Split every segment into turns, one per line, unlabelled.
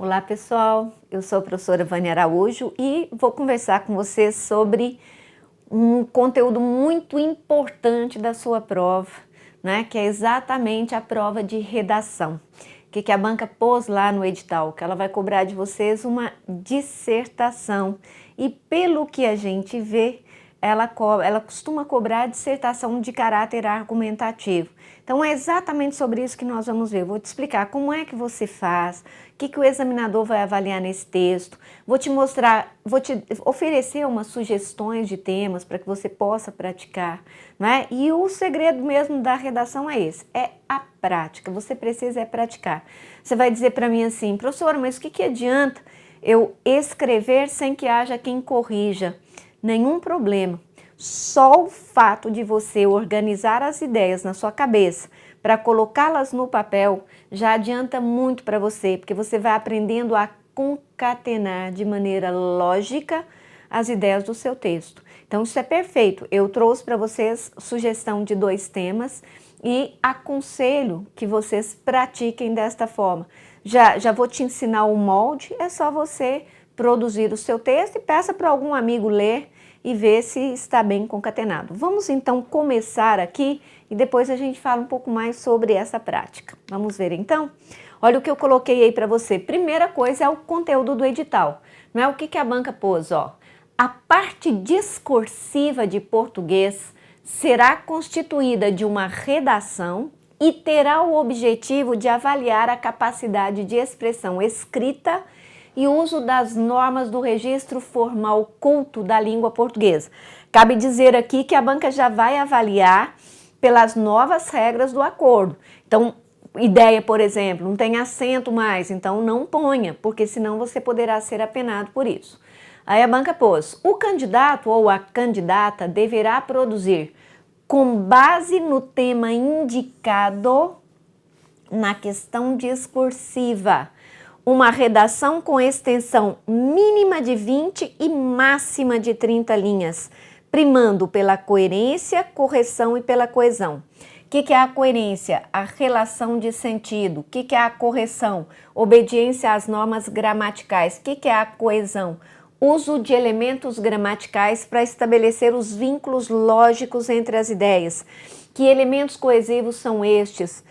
Olá pessoal, eu sou a professora Vânia Araújo e vou conversar com vocês sobre um conteúdo muito importante da sua prova, né? Que é exatamente a prova de redação. O que a banca pôs lá no edital? Que ela vai cobrar de vocês uma dissertação e pelo que a gente vê, ela costuma cobrar dissertação de caráter argumentativo. Então é exatamente sobre isso que nós vamos ver. Vou te explicar como é que você faz, o que o examinador vai avaliar nesse texto, vou te mostrar, vou te oferecer umas sugestões de temas para que você possa praticar, não é? E o segredo mesmo da redação é esse, é a prática, você precisa praticar. Você vai dizer para mim assim, professora, mas o que adianta eu escrever sem que haja quem corrija? Nenhum problema, só o fato de você organizar as ideias na sua cabeça para colocá-las no papel já adianta muito para você, porque você vai aprendendo a concatenar de maneira lógica as ideias do seu texto. Então isso é perfeito, eu trouxe para vocês sugestão de 2 temas e aconselho que vocês pratiquem desta forma. Já vou te ensinar o molde, é só você produzir o seu texto e peça para algum amigo ler e ver se está bem concatenado. Vamos então começar aqui e depois a gente fala um pouco mais sobre essa prática. Vamos ver então? Olha o que eu coloquei aí para você. Primeira coisa é o conteúdo do edital. Não é o que a banca pôs, ó. A parte discursiva de português será constituída de uma redação e terá o objetivo de avaliar a capacidade de expressão escrita e uso das normas do registro formal culto da língua portuguesa. Cabe dizer aqui que a banca já vai avaliar pelas novas regras do acordo. Então, ideia, por exemplo, não tem acento mais, então não ponha, porque senão você poderá ser apenado por isso. Aí a banca pôs, o candidato ou a candidata deverá produzir, com base no tema indicado na questão discursiva, uma redação com extensão mínima de 20 e máxima de 30 linhas, primando pela coerência, correção e pela coesão. O que é a coerência? A relação de sentido. O que é a correção? Obediência às normas gramaticais. O que é a coesão? Uso de elementos gramaticais para estabelecer os vínculos lógicos entre as ideias. Que elementos coesivos são estes?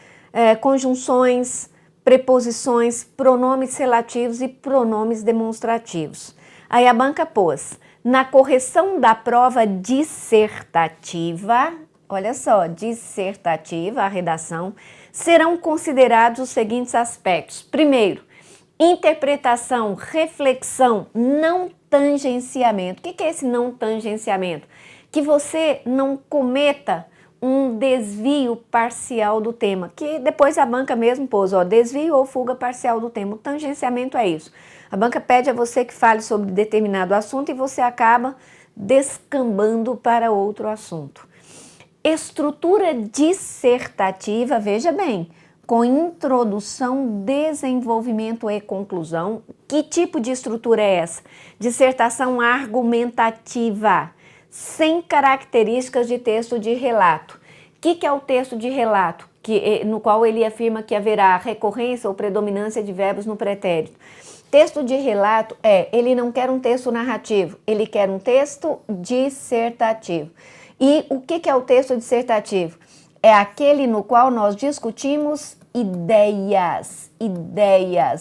Conjunções, preposições, pronomes relativos e pronomes demonstrativos. Aí a banca pôs, na correção da prova dissertativa, olha só, dissertativa, a redação, serão considerados os seguintes aspectos. Primeiro, interpretação, reflexão, não tangenciamento. O que é esse não tangenciamento? Que você não cometa um desvio parcial do tema, que depois a banca mesmo pôs, ó, desvio ou fuga parcial do tema. O tangenciamento é isso. A banca pede a você que fale sobre determinado assunto e você acaba descambando para outro assunto. Estrutura dissertativa, veja bem, com introdução, desenvolvimento e conclusão. Que tipo de estrutura é essa? Dissertação argumentativa, sem características de texto de relato. O que é o texto de relato? No qual ele afirma que haverá recorrência ou predominância de verbos no pretérito. Texto de relato ele não quer um texto narrativo, ele quer um texto dissertativo. E o que é o texto dissertativo? É aquele no qual nós discutimos ideias,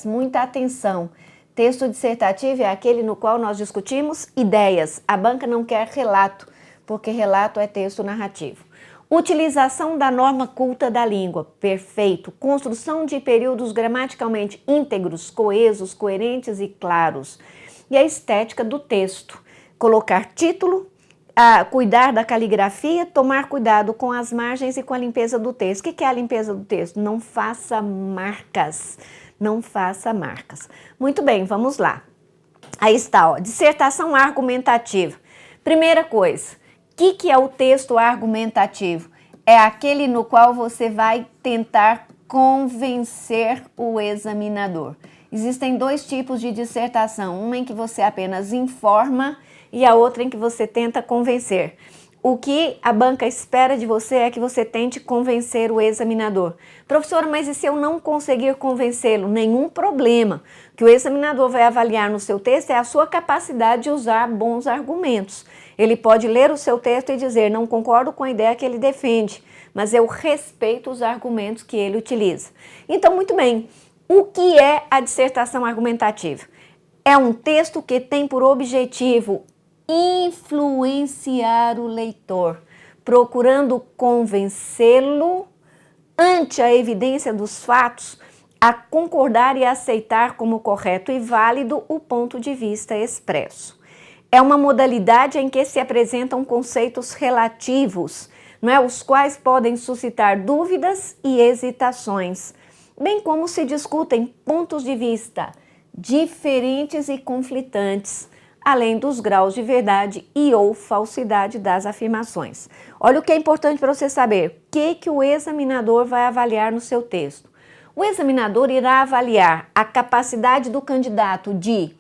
muita atenção. Texto dissertativo é aquele no qual nós discutimos ideias. A banca não quer relato, porque relato é texto narrativo. Utilização da norma culta da língua, perfeito. Construção de períodos gramaticalmente íntegros, coesos, coerentes e claros. E a estética do texto, colocar título, cuidar da caligrafia, tomar cuidado com as margens e com a limpeza do texto. O que é a limpeza do texto? Não faça marcas. Não faça marcas. Muito bem, vamos lá. Aí está, ó, dissertação argumentativa. Primeira coisa, o que é o texto argumentativo? É aquele no qual você vai tentar convencer o examinador. Existem 2 tipos de dissertação, uma em que você apenas informa e a outra em que você tenta convencer. o que a banca espera de você é que você tente convencer o examinador. Professora, mas e se eu não conseguir convencê-lo? Nenhum problema. O que o examinador vai avaliar no seu texto é a sua capacidade de usar bons argumentos. Ele pode ler o seu texto e dizer, não concordo com a ideia que ele defende, mas eu respeito os argumentos que ele utiliza. Então, muito bem, o que é a dissertação argumentativa? É um texto que tem por objetivo influenciar o leitor, procurando convencê-lo, ante a evidência dos fatos, a concordar e aceitar como correto e válido o ponto de vista expresso. É uma modalidade em que se apresentam conceitos relativos, os quais podem suscitar dúvidas e hesitações, bem como se discutem pontos de vista diferentes e conflitantes, além dos graus de verdade e ou falsidade das afirmações. Olha o que é importante para você saber, o que o examinador vai avaliar no seu texto. O examinador irá avaliar a capacidade do candidato de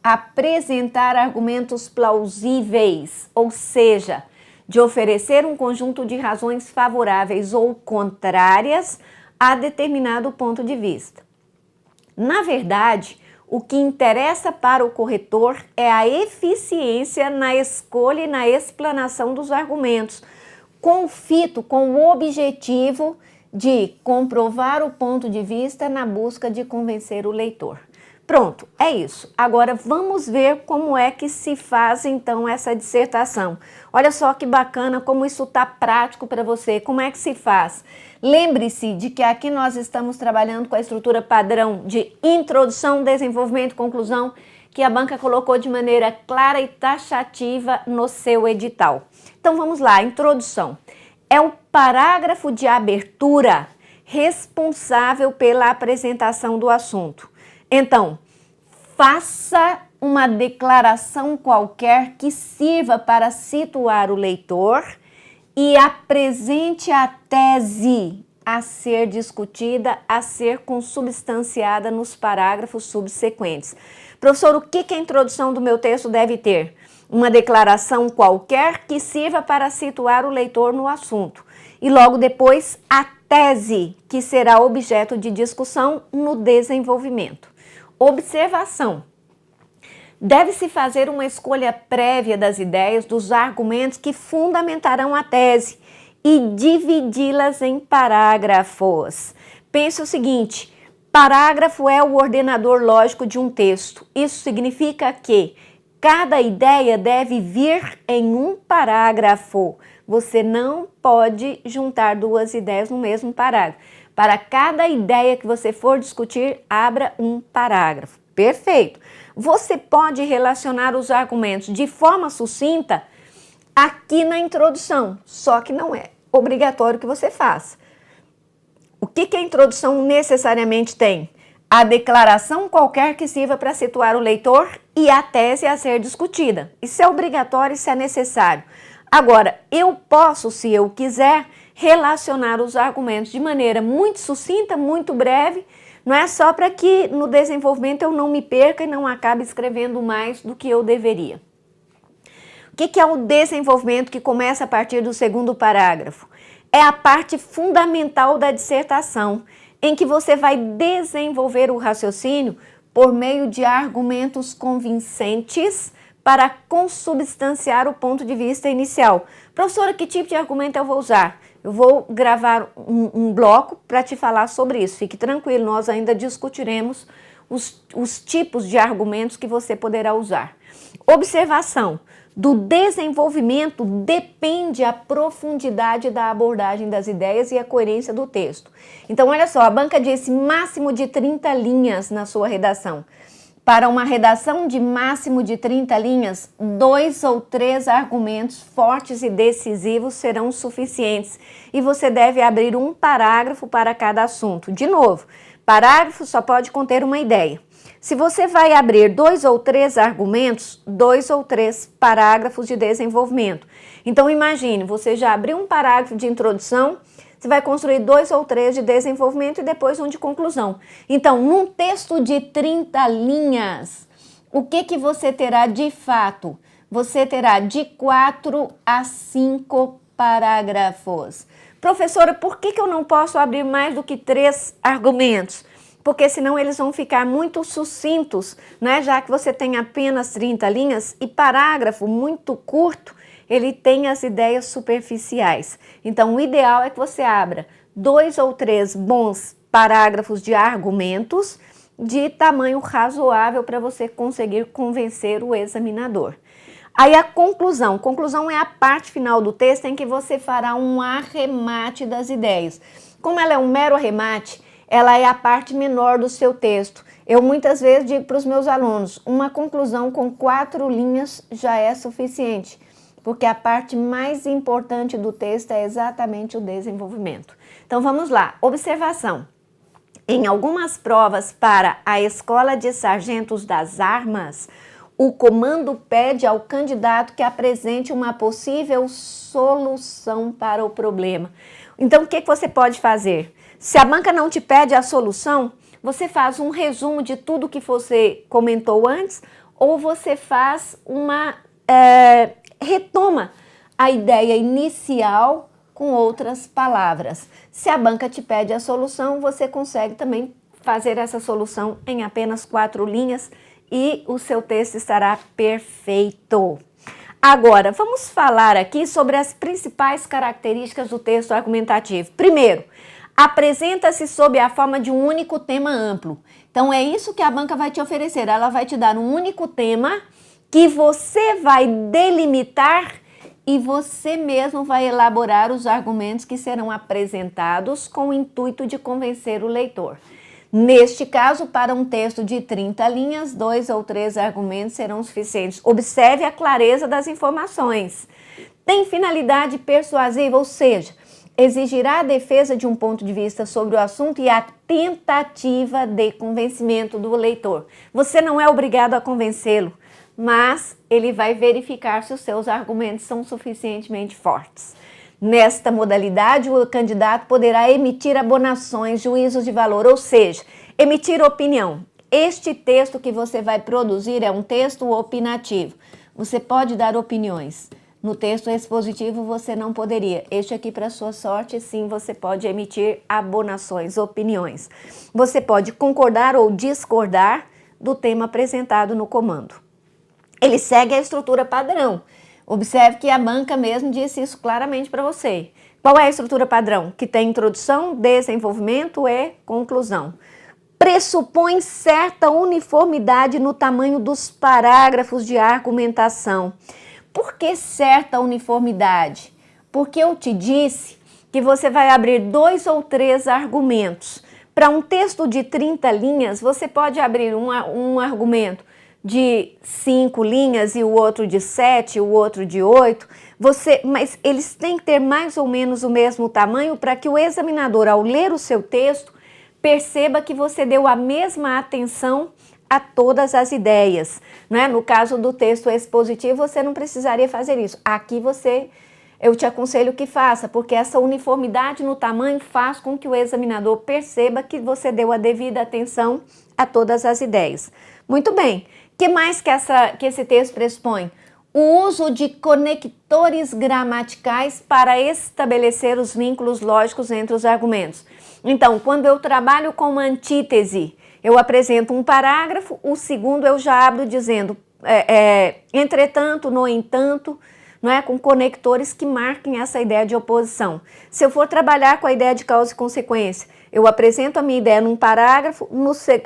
apresentar argumentos plausíveis, ou seja, de oferecer um conjunto de razões favoráveis ou contrárias a determinado ponto de vista. Na verdade, o que interessa para o corretor é a eficiência na escolha e na explanação dos argumentos, com o objetivo de comprovar o ponto de vista na busca de convencer o leitor. Pronto, é isso. Agora vamos ver como é que se faz então essa dissertação. Olha só que bacana como isso está prático para você. Como é que se faz? Lembre-se de que aqui nós estamos trabalhando com a estrutura padrão de introdução, desenvolvimento e conclusão, que a banca colocou de maneira clara e taxativa no seu edital. Então vamos lá, introdução. É o parágrafo de abertura responsável pela apresentação do assunto. Então, faça uma declaração qualquer que sirva para situar o leitor e apresente a tese a ser discutida, a ser consubstanciada nos parágrafos subsequentes. Professor, o que a introdução do meu texto deve ter? Uma declaração qualquer que sirva para situar o leitor no assunto. E logo depois, a tese, que será objeto de discussão no desenvolvimento. Observação. Deve-se fazer uma escolha prévia das ideias, dos argumentos que fundamentarão a tese e dividi-las em parágrafos. Pense o seguinte, parágrafo é o ordenador lógico de um texto. Isso significa que cada ideia deve vir em um parágrafo. Você não pode juntar duas ideias no mesmo parágrafo. Para cada ideia que você for discutir, abra um parágrafo. Perfeito. Você pode relacionar os argumentos de forma sucinta aqui na introdução, só que não é obrigatório que você faça. O que a introdução necessariamente tem? A declaração qualquer que sirva para situar o leitor e a tese a ser discutida. Isso é obrigatório, isso é necessário. Agora, eu posso, se eu quiser, relacionar os argumentos de maneira muito sucinta, muito breve, não é só para que no desenvolvimento eu não me perca e não acabe escrevendo mais do que eu deveria. O que é o desenvolvimento que começa a partir do segundo parágrafo? É a parte fundamental da dissertação, em que você vai desenvolver o raciocínio por meio de argumentos convincentes para consubstanciar o ponto de vista inicial. Professora, que tipo de argumento eu vou usar? Eu vou gravar um bloco para te falar sobre isso. Fique tranquilo, nós ainda discutiremos os tipos de argumentos que você poderá usar. Observação. Do desenvolvimento depende a profundidade da abordagem das ideias e a coerência do texto. Então, olha só, a banca disse máximo de 30 linhas na sua redação. Para uma redação de máximo de 30 linhas, 2 ou 3 argumentos fortes e decisivos serão suficientes e você deve abrir um parágrafo para cada assunto. De novo, parágrafo só pode conter uma ideia. Se você vai abrir 2 ou 3 argumentos, 2 ou 3 parágrafos de desenvolvimento. Então imagine, você já abriu um parágrafo de introdução, você vai construir 2 ou 3 de desenvolvimento e depois um de conclusão. Então, num texto de 30 linhas, o que você terá de fato? você terá de 4 a 5 parágrafos. Professora, por que eu não posso abrir mais do que 3 argumentos? Porque senão eles vão ficar muito sucintos, né? Já que você tem apenas 30 linhas e parágrafo muito curto, ele tem as ideias superficiais. Então, o ideal é que você abra 2 ou 3 bons parágrafos de argumentos de tamanho razoável para você conseguir convencer o examinador. Aí a conclusão. Conclusão é a parte final do texto em que você fará um arremate das ideias. Como ela é um mero arremate, ela é a parte menor do seu texto. Eu muitas vezes digo para os meus alunos, uma conclusão com 4 linhas já é suficiente, porque a parte mais importante do texto é exatamente o desenvolvimento. Então vamos lá, observação. Em algumas provas para a Escola de Sargentos das Armas, o comando pede ao candidato que apresente uma possível solução para o problema. Então, o que você pode fazer? Se a banca não te pede a solução, você faz um resumo de tudo que você comentou antes, ou você faz uma retoma a ideia inicial com outras palavras. Se a banca te pede a solução, você consegue também fazer essa solução em apenas 4 linhas e o seu texto estará perfeito. Agora, vamos falar aqui sobre as principais características do texto argumentativo. Primeiro, apresenta-se sob a forma de um único tema amplo. Então, é isso que a banca vai te oferecer. Ela vai te dar um único tema que você vai delimitar e você mesmo vai elaborar os argumentos que serão apresentados com o intuito de convencer o leitor. Neste caso, para um texto de 30 linhas, 2 ou 3 argumentos serão suficientes. Observe a clareza das informações. Tem finalidade persuasiva, ou seja, exigirá a defesa de um ponto de vista sobre o assunto e a tentativa de convencimento do leitor. Você não é obrigado a convencê-lo, mas ele vai verificar se os seus argumentos são suficientemente fortes. Nesta modalidade, o candidato poderá emitir abonações, juízos de valor, ou seja, emitir opinião. Este texto que você vai produzir é um texto opinativo. Você pode dar opiniões. No texto expositivo você não poderia. Este aqui, para sua sorte, sim, você pode emitir abonações, opiniões. Você pode concordar ou discordar do tema apresentado no comando. Ele segue a estrutura padrão. Observe que a banca mesmo disse isso claramente para você. Qual é a estrutura padrão? Que tem introdução, desenvolvimento e conclusão. Pressupõe certa uniformidade no tamanho dos parágrafos de argumentação. Por que certa uniformidade? Porque eu te disse que você vai abrir 2 ou 3 argumentos. Para um texto de 30 linhas, você pode abrir um argumento de 5 linhas e o outro de 7, o outro de 8, mas eles têm que ter mais ou menos o mesmo tamanho para que o examinador, ao ler o seu texto, perceba que você deu a mesma atenção a todas as ideias, né? No caso do texto expositivo, você não precisaria fazer isso. Aqui eu te aconselho que faça, porque essa uniformidade no tamanho faz com que o examinador perceba que você deu a devida atenção a todas as ideias. Muito bem. O que mais que esse texto pressupõe? O uso de conectores gramaticais para estabelecer os vínculos lógicos entre os argumentos. Então, quando eu trabalho com uma antítese, eu apresento um parágrafo, o segundo eu já abro dizendo entretanto, no entanto, não é? Com conectores que marquem essa ideia de oposição. Se eu for trabalhar com a ideia de causa e consequência, eu apresento a minha ideia num parágrafo,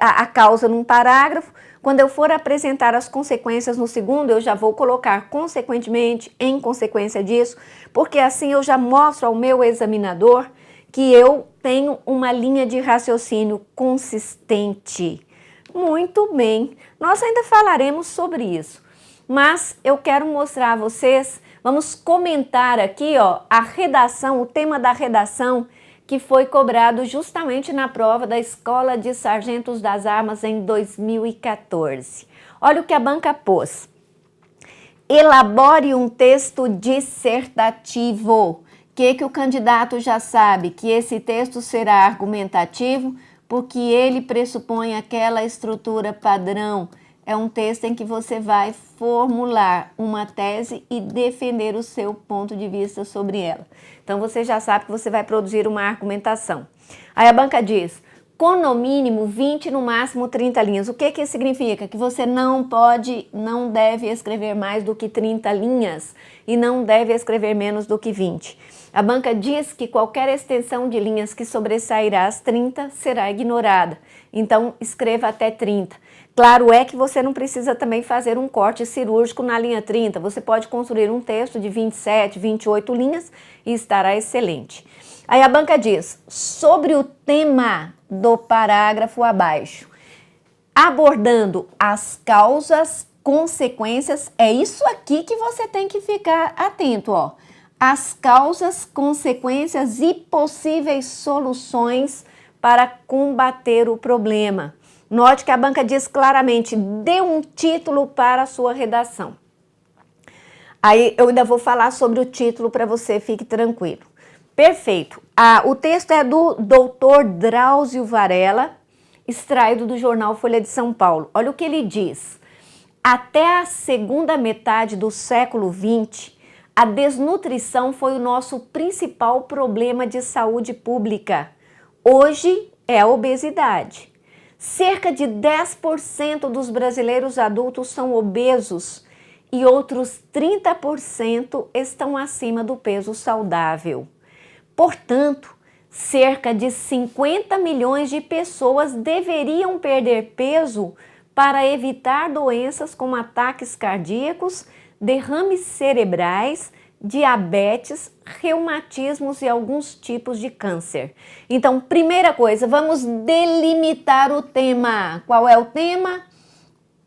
a causa num parágrafo. Quando eu for apresentar as consequências no segundo, eu já vou colocar consequentemente, em consequência disso, porque assim eu já mostro ao meu examinador que eu tenho uma linha de raciocínio consistente. Muito bem, nós ainda falaremos sobre isso, mas eu quero mostrar a vocês, vamos comentar aqui a redação, o tema da redação, que foi cobrado justamente na prova da Escola de Sargentos das Armas em 2014. Olha o que a banca pôs. Elabore um texto dissertativo. O que o candidato já sabe? Que esse texto será argumentativo, porque ele pressupõe aquela estrutura padrão é um texto em que você vai formular uma tese e defender o seu ponto de vista sobre ela. Então você já sabe que você vai produzir uma argumentação. Aí a banca diz, com no mínimo 20, no máximo 30 linhas. O que que significa? Que você não deve escrever mais do que 30 linhas e não deve escrever menos do que 20. A banca diz que qualquer extensão de linhas que sobressairá as 30 será ignorada. Então escreva até 30. Claro é que você não precisa também fazer um corte cirúrgico na linha 30. Você pode construir um texto de 27, 28 linhas e estará excelente. Aí a banca diz, sobre o tema do parágrafo abaixo, abordando as causas, consequências, é isso aqui que você tem que ficar atento, ó. As causas, consequências e possíveis soluções para combater o problema. Note que a banca diz claramente, dê um título para a sua redação. Aí eu ainda vou falar sobre o título para você, fique tranquilo. Perfeito. O texto é do Dr. Drauzio Varela, extraído do jornal Folha de São Paulo. Olha o que ele diz. Até a segunda metade do século XX, a desnutrição foi o nosso principal problema de saúde pública. Hoje é a obesidade. Cerca de 10% dos brasileiros adultos são obesos e outros 30% estão acima do peso saudável. Portanto, cerca de 50 milhões de pessoas deveriam perder peso para evitar doenças como ataques cardíacos, derrames cerebrais, diabetes, reumatismos e alguns tipos de câncer. Então, primeira coisa, vamos delimitar o tema. Qual é o tema?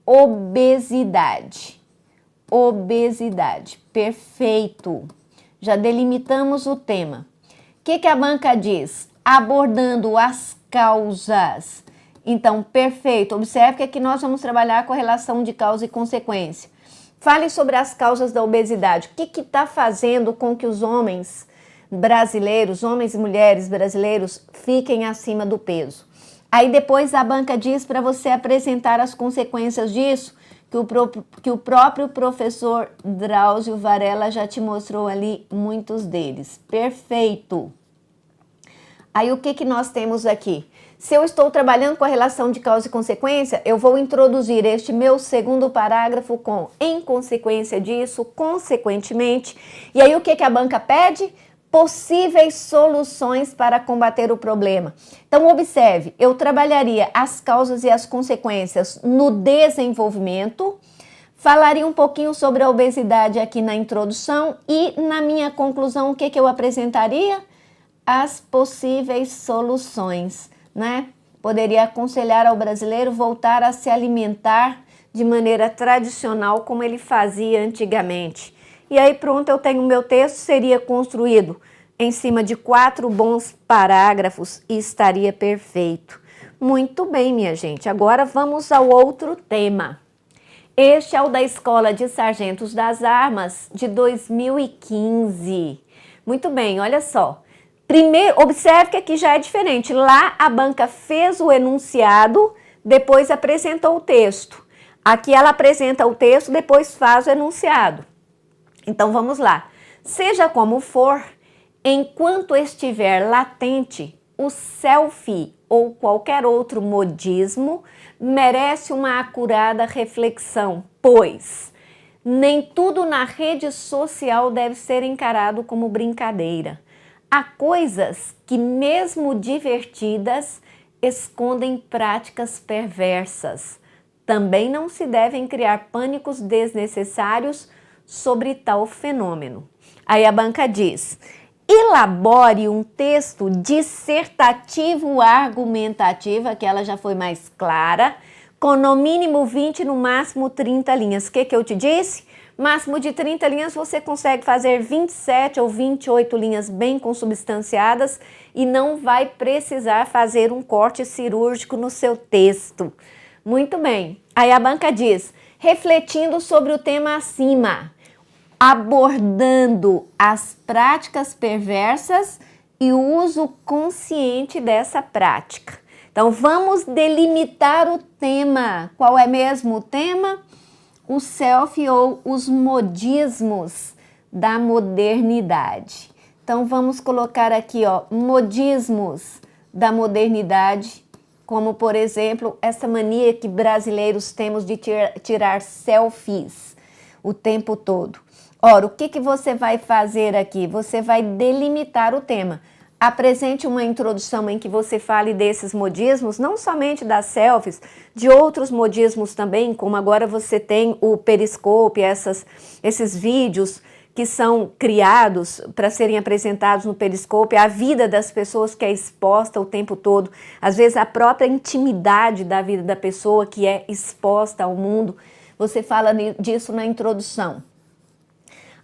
Obesidade. Obesidade. Perfeito. Já delimitamos o tema. O que a banca diz? Abordando as causas. Então, perfeito. Observe que aqui nós vamos trabalhar com a relação de causa e consequência. Fale sobre as causas da obesidade. O que está fazendo com que os homens brasileiros, homens e mulheres brasileiros, fiquem acima do peso? Aí depois a banca diz para você apresentar as consequências disso, que o próprio professor Drauzio Varela já te mostrou ali muitos deles. Perfeito! Aí o que nós temos aqui? Se eu estou trabalhando com a relação de causa e consequência, eu vou introduzir este meu segundo parágrafo com em consequência disso, consequentemente. E aí o que a banca pede? Possíveis soluções para combater o problema. Então observe, eu trabalharia as causas e as consequências no desenvolvimento, falaria um pouquinho sobre a obesidade aqui na introdução e na minha conclusão o que eu apresentaria? As possíveis soluções, né? Poderia aconselhar ao brasileiro voltar a se alimentar de maneira tradicional como ele fazia antigamente. E aí pronto, eu tenho o meu texto, seria construído em cima de 4 bons parágrafos e estaria perfeito. Muito bem, minha gente. Agora vamos ao outro tema. Este é o da Escola de Sargentos das Armas de 2015. Muito bem, olha só. Primeiro, observe que aqui já é diferente. Lá a banca fez o enunciado, depois apresentou o texto. Aqui ela apresenta o texto, depois faz o enunciado. Então vamos lá. Seja como for, enquanto estiver latente, o selfie ou qualquer outro modismo merece uma acurada reflexão, pois nem tudo na rede social deve ser encarado como brincadeira. Há coisas que, mesmo divertidas, escondem práticas perversas. Também não se devem criar pânicos desnecessários sobre tal fenômeno. Aí a banca diz, elabore um texto dissertativo argumentativo, que ela já foi mais clara, com no mínimo 20, no máximo 30 linhas. O que eu te disse? Máximo de 30 linhas você consegue fazer 27 ou 28 linhas bem consubstanciadas e não vai precisar fazer um corte cirúrgico no seu texto. Muito bem. Aí a banca diz, refletindo sobre o tema acima, abordando as práticas perversas e o uso consciente dessa prática. Então, vamos delimitar o tema. Qual é mesmo o tema? O selfie ou os modismos da modernidade. Então, vamos colocar aqui, ó, modismos da modernidade, como, por exemplo, essa mania que brasileiros temos de tirar selfies o tempo todo. Ora, o que você vai fazer aqui? Você vai delimitar o tema. Apresente uma introdução em que você fale desses modismos, não somente das selfies, de outros modismos também, como agora você tem o Periscope, esses vídeos que são criados para serem apresentados no Periscope, a vida das pessoas que é exposta o tempo todo, às vezes a própria intimidade da vida da pessoa que é exposta ao mundo. Você fala disso na introdução.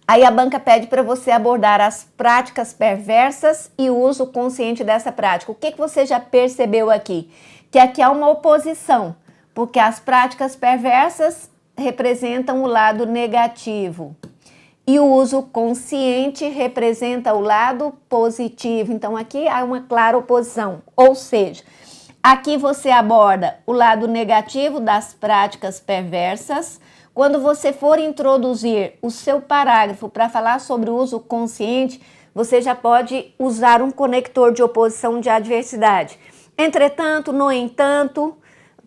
Aí a banca pede para você abordar as práticas perversas e o uso consciente dessa prática. O que você já percebeu aqui? Que aqui há uma oposição, porque as práticas perversas representam o lado negativo e o uso consciente representa o lado positivo. Então aqui há uma clara oposição, ou seja, aqui você aborda o lado negativo das práticas perversas. Quando você for introduzir o seu parágrafo para falar sobre o uso consciente, você já pode usar um conector de oposição de adversidade. Entretanto, no entanto,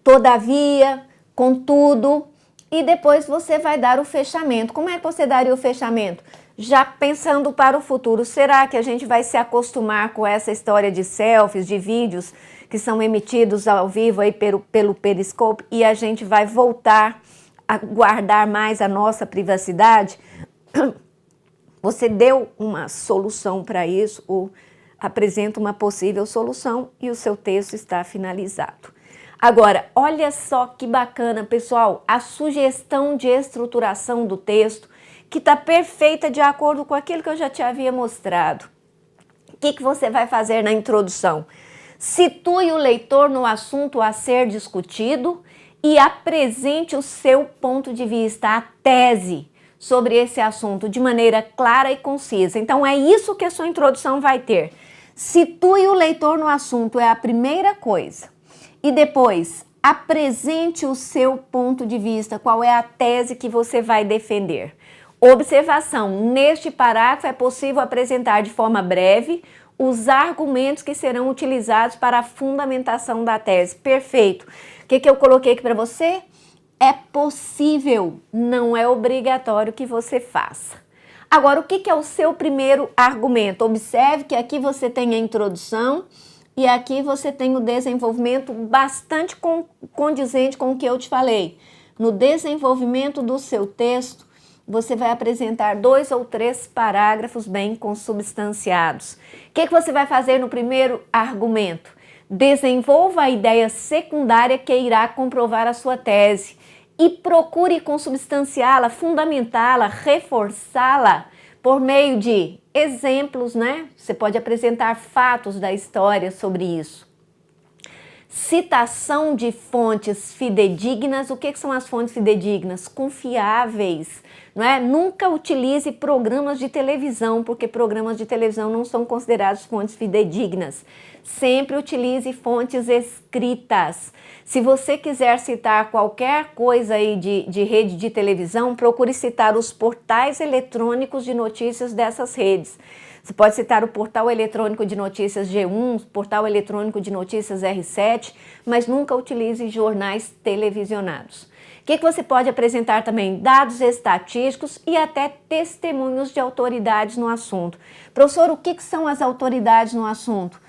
todavia, contudo, e depois você vai dar o fechamento. Como é que você daria o fechamento? Já pensando para o futuro, será que a gente vai se acostumar com essa história de selfies, de vídeos que são emitidos ao vivo aí pelo Periscope e a gente vai voltar a guardar mais a nossa privacidade? Você deu uma solução para isso ou apresenta uma possível solução e o seu texto está finalizado. Agora, olha só que bacana, pessoal, a sugestão de estruturação do texto que está perfeita de acordo com aquilo que eu já te havia mostrado. O que você vai fazer na introdução? Situe o leitor no assunto a ser discutido e apresente o seu ponto de vista, a tese sobre esse assunto de maneira clara e concisa. Então é isso que a sua introdução vai ter. Situe o leitor no assunto, é a primeira coisa. E depois, apresente o seu ponto de vista, qual é a tese que você vai defender. Observação, neste parágrafo é possível apresentar de forma breve os argumentos que serão utilizados para a fundamentação da tese. Perfeito. O que eu coloquei aqui para você? É possível, não é obrigatório que você faça. Agora, o que é o seu primeiro argumento? Observe que aqui você tem a introdução e aqui você tem o desenvolvimento bastante condizente com o que eu te falei. No desenvolvimento do seu texto, você vai apresentar 2 ou 3 parágrafos bem consubstanciados. O que você vai fazer no primeiro argumento? Desenvolva a ideia secundária que irá comprovar a sua tese e procure consubstanciá-la, fundamentá-la, reforçá-la por meio de exemplos, né? Você pode apresentar fatos da história sobre isso. Citação de fontes fidedignas. O que são as fontes fidedignas? Confiáveis, não é? Nunca utilize programas de televisão, porque programas de televisão não são considerados fontes fidedignas. Sempre utilize fontes escritas. Se você quiser citar qualquer coisa aí de rede de televisão, procure citar os portais eletrônicos de notícias dessas redes. Você pode citar o portal eletrônico de notícias G1, portal eletrônico de notícias R7, mas nunca utilize jornais televisionados. O que você pode apresentar também? Dados estatísticos e até testemunhos de autoridades no assunto. Professor, o que são as autoridades no assunto?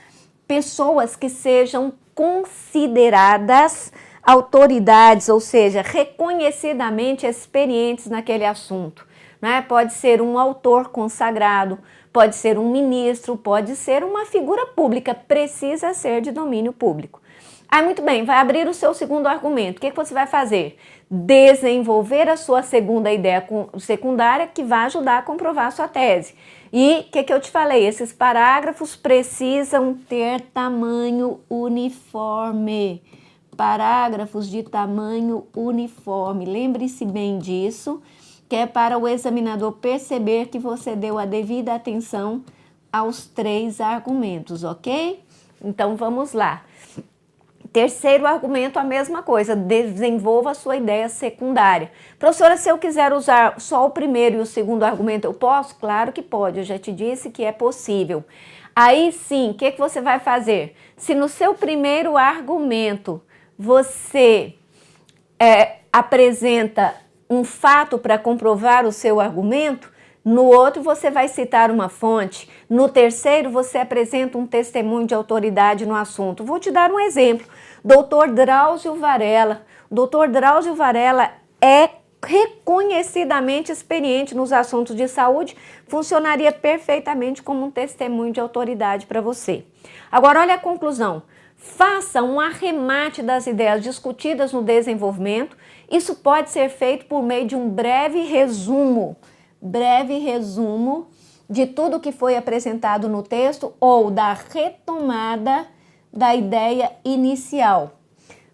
Pessoas que sejam consideradas autoridades, ou seja, reconhecidamente experientes naquele assunto, né? Pode ser um autor consagrado, pode ser um ministro, pode ser uma figura pública, precisa ser de domínio público. Aí, muito bem, vai abrir o seu segundo argumento. O que você vai fazer? Desenvolver a sua segunda ideia secundária que vai ajudar a comprovar a sua tese. E o que eu te falei? Esses parágrafos precisam ter tamanho uniforme. Parágrafos de tamanho uniforme. Lembre-se bem disso, que é para o examinador perceber que você deu a devida atenção aos 3 argumentos, ok? Então, vamos lá. Terceiro argumento, a mesma coisa, desenvolva a sua ideia secundária. Professora, se eu quiser usar só o primeiro e o segundo argumento, eu posso? Claro que pode, eu já te disse que é possível. Aí sim, o que você vai fazer? Se no seu primeiro argumento você apresenta um fato para comprovar o seu argumento, no outro você vai citar uma fonte, no terceiro você apresenta um testemunho de autoridade no assunto. Vou te dar um exemplo. Dr. Drauzio Varella. Dr. Drauzio Varella é reconhecidamente experiente nos assuntos de saúde, funcionaria perfeitamente como um testemunho de autoridade para você. Agora, olha a conclusão. Faça um arremate das ideias discutidas no desenvolvimento. Isso pode ser feito por meio de um breve resumo de tudo que foi apresentado no texto ou da retomada da ideia inicial,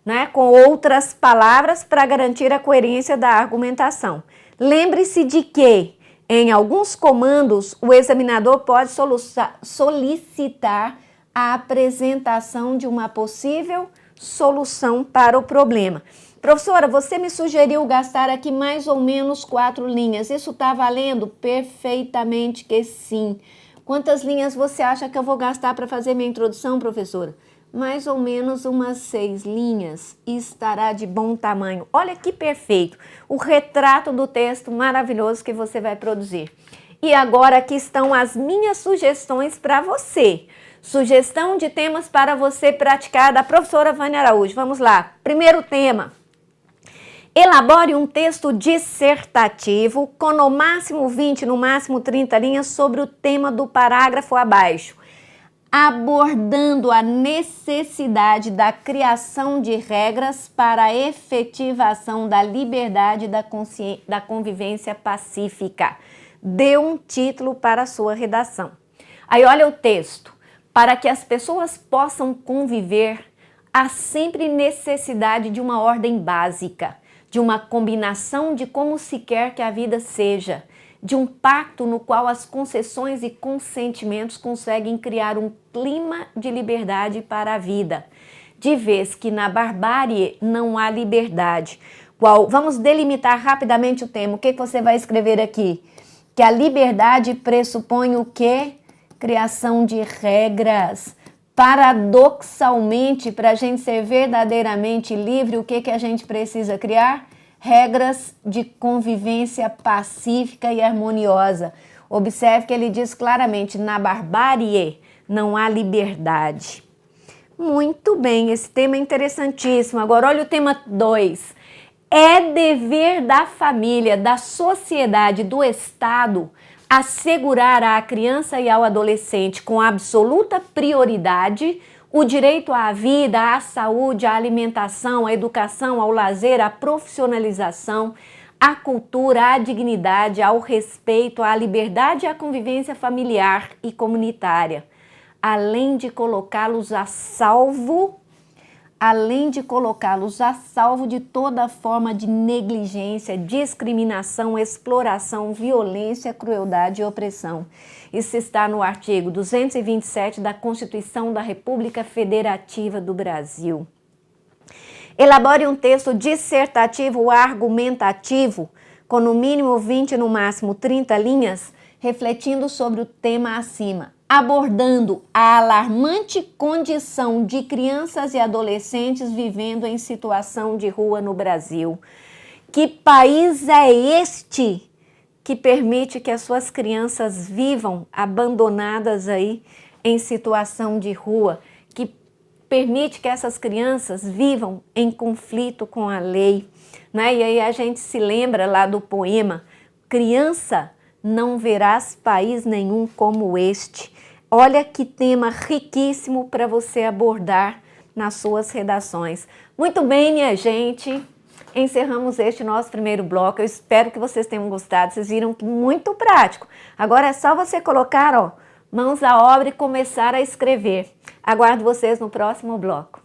né? Com outras palavras, para garantir a coerência da argumentação. Lembre-se de que, em alguns comandos, o examinador pode solicitar a apresentação de uma possível solução para o problema. Professora, você me sugeriu gastar aqui mais ou menos 4 linhas. Isso está valendo? Perfeitamente que sim. Quantas linhas você acha que eu vou gastar para fazer minha introdução, professora? Mais ou menos umas 6 linhas. Estará de bom tamanho. Olha que perfeito. O retrato do texto maravilhoso que você vai produzir. E agora aqui estão as minhas sugestões para você. Sugestão de temas para você praticar da professora Vânia Araújo. Vamos lá. Primeiro tema. Elabore um texto dissertativo com no máximo 20, no máximo 30 linhas sobre o tema do parágrafo abaixo, abordando a necessidade da criação de regras para a efetivação da liberdade da convivência pacífica. Dê um título para a sua redação. Aí olha o texto. Para que as pessoas possam conviver, há sempre necessidade de uma ordem básica, de uma combinação de como se quer que a vida seja, de um pacto no qual as concessões e consentimentos conseguem criar um clima de liberdade para a vida, de vez que na barbárie não há liberdade. Vamos delimitar rapidamente o tema. O que você vai escrever aqui? Que a liberdade pressupõe o quê? Criação de regras. Paradoxalmente, para a gente ser verdadeiramente livre, o que a gente precisa criar? Regras de convivência pacífica e harmoniosa. Observe que ele diz claramente, na barbárie não há liberdade. Muito bem, esse tema é interessantíssimo. Agora olha o tema 2. É dever da família, da sociedade, do Estado, assegurar à criança e ao adolescente com absoluta prioridade o direito à vida, à saúde, à alimentação, à educação, ao lazer, à profissionalização, à cultura, à dignidade, ao respeito, à liberdade e à convivência familiar e comunitária, além de colocá-los a salvo de toda forma de negligência, discriminação, exploração, violência, crueldade e opressão. Isso está no artigo 227 da Constituição da República Federativa do Brasil. Elabore um texto dissertativo ou argumentativo, com no mínimo 20 no máximo 30 linhas, refletindo sobre o tema acima, abordando a alarmante condição de crianças e adolescentes vivendo em situação de rua no Brasil. Que país é este que permite que as suas crianças vivam abandonadas aí em situação de rua, que permite que essas crianças vivam em conflito com a lei, né? E aí a gente se lembra lá do poema, criança, não verás país nenhum como este. Olha que tema riquíssimo para você abordar nas suas redações. Muito bem, minha gente, encerramos este nosso primeiro bloco. Eu espero que vocês tenham gostado, vocês viram que muito prático. Agora é só você colocar, mãos à obra e começar a escrever. Aguardo vocês no próximo bloco.